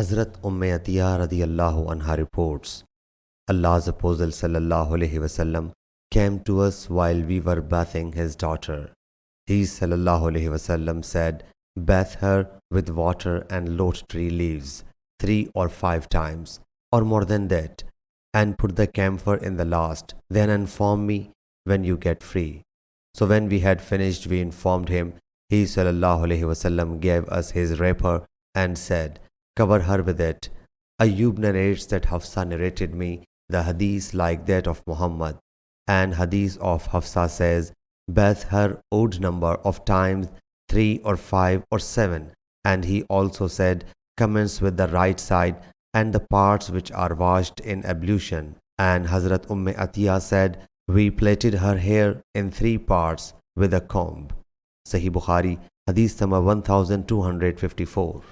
Hazrat Atiyah radiyallahu anha reports, Allah's Apostle sallallahu alaihi wasallam came to us while we were bathing his daughter. He sallallahu alaihi wasallam said, "Bath her with water and lot tree leaves 3 or 5 times, or more than that, and put the camphor in the last. Then inform me when you get free." So when we had finished, we informed him. He sallallahu alaihi wasallam gave us his wrapper and said, "Cover her with it." Ayyub narrates that Hafsa narrated me the hadith like that of Muhammad, and hadith of Hafsa says, "Bath her odd number of times, 3 or 5 or 7. And he also said, "Commence with the right side and the parts which are washed in ablution." And Hazrat Atiyah said, "We plaited her hair in 3 parts with a comb." Sahih Bukhari, Hadith number 1254.